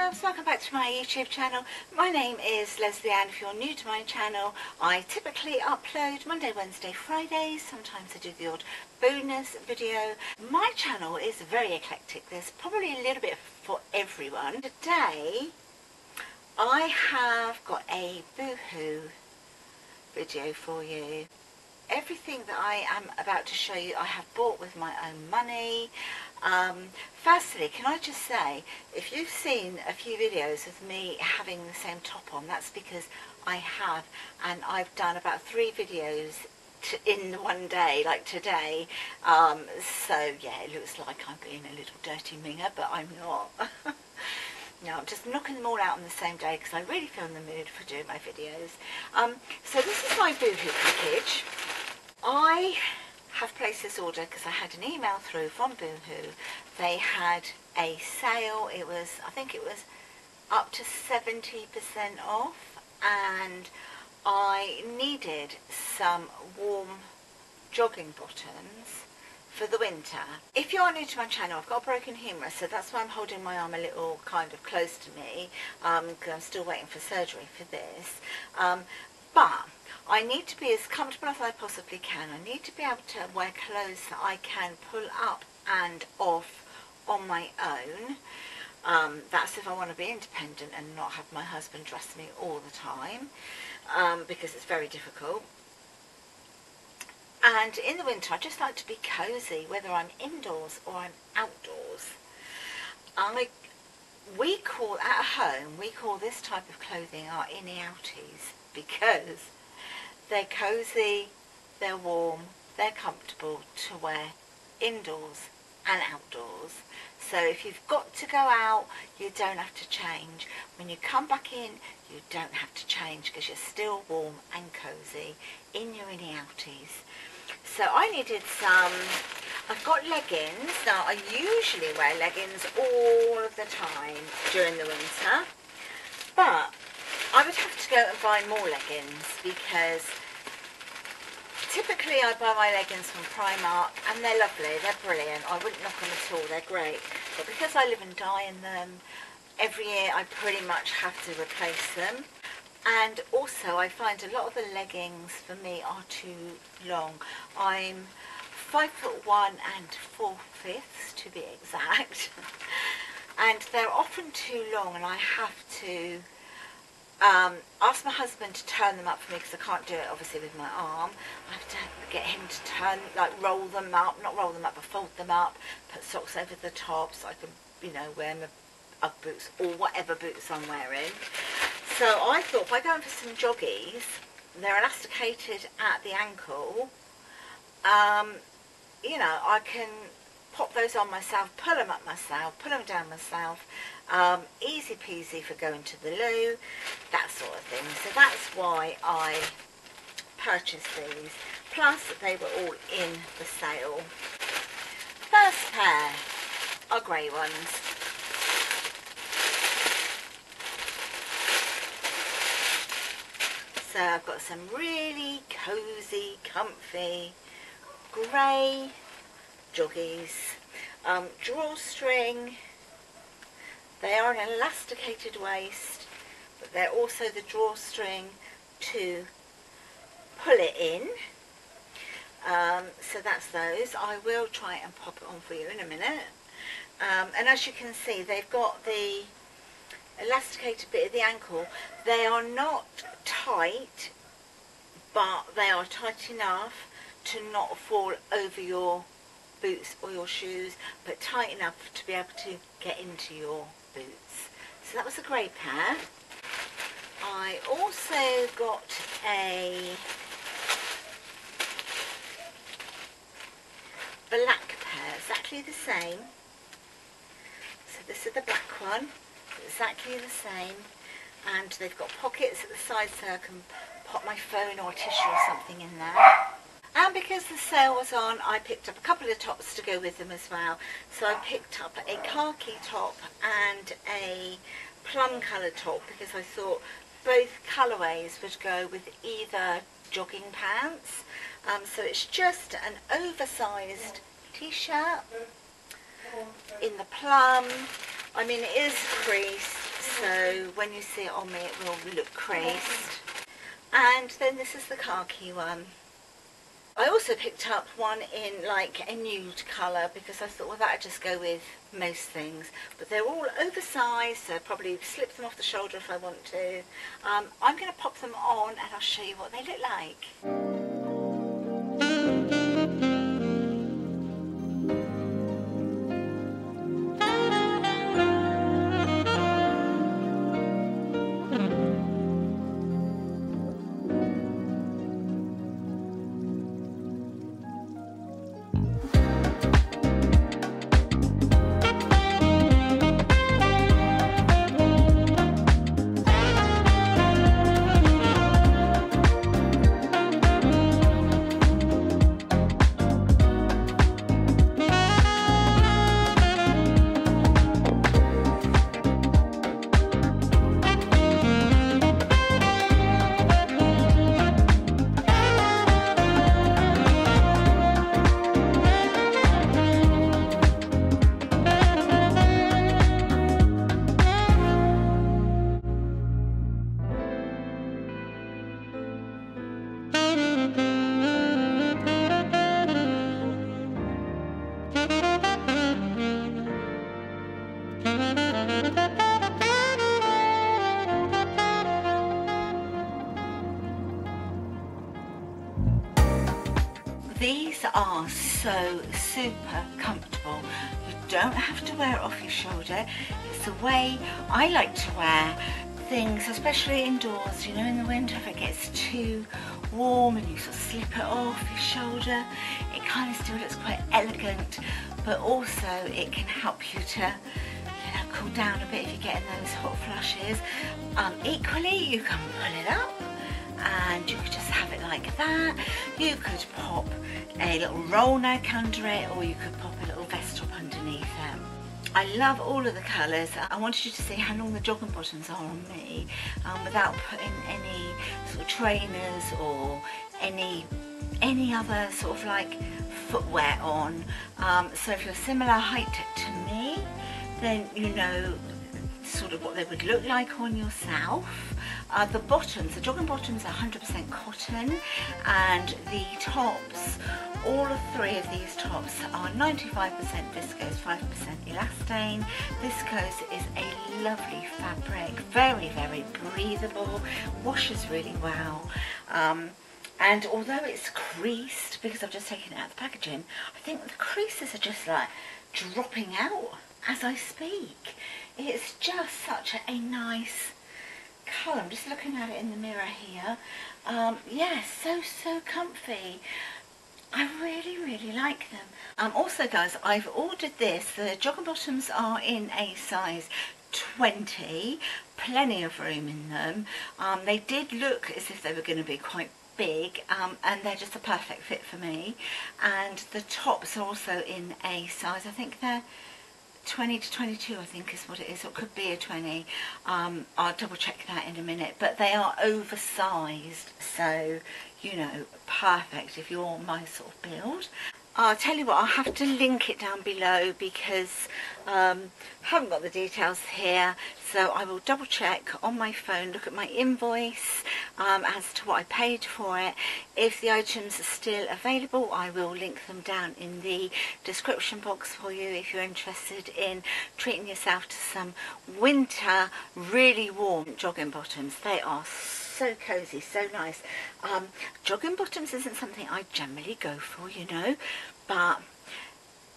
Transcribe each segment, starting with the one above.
loves, welcome back to my YouTube channel. My name is Lesleyanne. If you're new to my channel, I typically upload Monday, Wednesday, Fridays. Sometimes I do the odd bonus video. My channel is very eclectic. There's probably a little bit for everyone. Today I have got a Boohoo video for you. Everything that I am about to show you I have bought with my own money. Firstly, can I just say, if you've seen a few videos of me having the same top on, that's because I have, and I've done about 3 videos in one day, like today. So yeah, it looks like I'm being a little dirty minger, but I'm not. No, I'm just knocking them all out on the same day because I really feel in the mood for doing my videos. So this is my Boohoo package. I have placed this order because I had an email through from Boohoo. They had a sale. It was, I think it was up to 70% off, and I needed some warm jogging bottoms for the winter. If you're new to my channel, I've got a broken humerus, so that's why I'm holding my arm a little kind of close to me, because I'm still waiting for surgery for this. But I need to be as comfortable as I possibly can. I need to be able to wear clothes that I can pull up and off on my own. That's if I want to be independent and not have my husband dress me all the time, because it's very difficult. And in the winter, I just like to be cosy, whether I'm indoors or I'm outdoors. We call, at home, we call this type of clothing our innie outies, because they're cosy, they're warm, they're comfortable to wear indoors and outdoors. So if you've got to go out, you don't have to change. When you come back in, you don't have to change because you're still warm and cosy in your innie outies. So I needed some, I've got leggings. Now I usually wear leggings all of the time during the winter, but I would have to go and buy more leggings because typically I buy my leggings from Primark and they're lovely, they're brilliant, I wouldn't knock them at all, they're great. But because I live and die in them, every year I pretty much have to replace them. And also I find a lot of the leggings for me are too long. I'm 5'1" and 4/5 to be exact. And they're often too long, and I have to ask my husband to turn them up for me because I can't do it obviously with my arm. I have to get him to turn, like roll them up, not roll them up, but fold them up, put socks over the top so I can, you know, wear my Ugg boots or whatever boots I'm wearing. So I thought if I go in for some joggies, they're elasticated at the ankle, you know, I can pop those on myself, pull them up myself, pull them down myself, easy peasy for going to the loo, that sort of thing. So that's why I purchased these, plus they were all in the sale. First pair are grey ones. So I've got some really cosy, comfy grey joggies, drawstring. They are an elasticated waist, but they're also the drawstring to pull it in. So that's those. I will try and pop it on for you in a minute. And as you can see, they've got the elasticated bit of the ankle. They are not tight, but they are tight enough to not fall over your boots or your shoes, but tight enough to be able to get into your boots. So that was a great pair. I also got a black pair, exactly the same. So this is the black one, exactly the same, and they've got pockets at the side so I can pop my phone or a tissue or something in there. And because the sale was on, I picked up a couple of tops to go with them as well. So I picked up a khaki top and a plum colour top because I thought both colourways would go with either jogging pants. So it's just an oversized t-shirt in the plum. I mean, it is creased, so when you see it on me it will look creased. And then this is the khaki one. I also picked up one in like a nude colour because I thought, well, that would just go with most things. But they're all oversized, so probably slip them off the shoulder if I want to. I'm going to pop them on and I'll show you what they look like. These are so super comfortable. You don't have to wear it off your shoulder. It's the way I like to wear things, especially indoors, you know, in the winter if it gets too warm and you sort of slip it off your shoulder. It kind of still looks quite elegant, but also it can help you to, you know, cool down a bit if you're getting those hot flushes. Equally, you can pull it up and you could just have it like that. You could pop a little roll neck under it, or you could pop a little vest top underneath it. I love all of the colours. I wanted you to see how long the jogging bottoms are on me without putting any sort of trainers or any other sort of like footwear on. So if you're similar height to me, then you know sort of what they would look like on yourself. The bottoms, the jogging bottoms are 100% cotton, and the tops, all of three of these tops are 95% viscose, 5% elastane. Viscose is a lovely fabric, very, very breathable, washes really well. And although it's creased, because I've just taken it out of the packaging, I think the creases are just like dropping out as I speak. It's just such a nice colour. I'm just looking at it in the mirror here. Yeah, so comfy. I really, really like them. Also guys, I've ordered this. The jogging bottoms are in a size 20, plenty of room in them. They did look as if they were going to be quite big, and they're just a perfect fit for me. And the tops are also in a size, I think they're 20 to 22, I think is what it is, or it could be a 20. I'll double check that in a minute, but they are oversized, so you know, perfect if you're my sort of build. I'll tell you what, I'll have to link it down below because I haven't got the details here, so I will double check on my phone, look at my invoice as to what I paid for it. If the items are still available, I will link them down in the description box for you if you're interested in treating yourself to some winter really warm jogging bottoms. They are so cozy, so nice. Jogging bottoms isn't something I generally go for, you know, but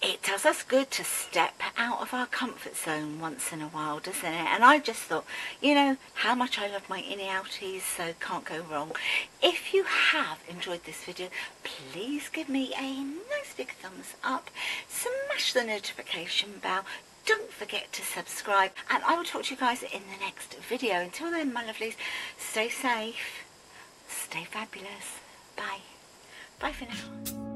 it does us good to step out of our comfort zone once in a while, doesn't it? And I just thought, you know, how much I love my innie outies, so can't go wrong. If you have enjoyed this video, please give me a nice big thumbs up, smash the notification bell, don't forget to subscribe, and I will talk to you guys in the next video. Until then, my lovelies, stay safe, stay fabulous. Bye. Bye for now.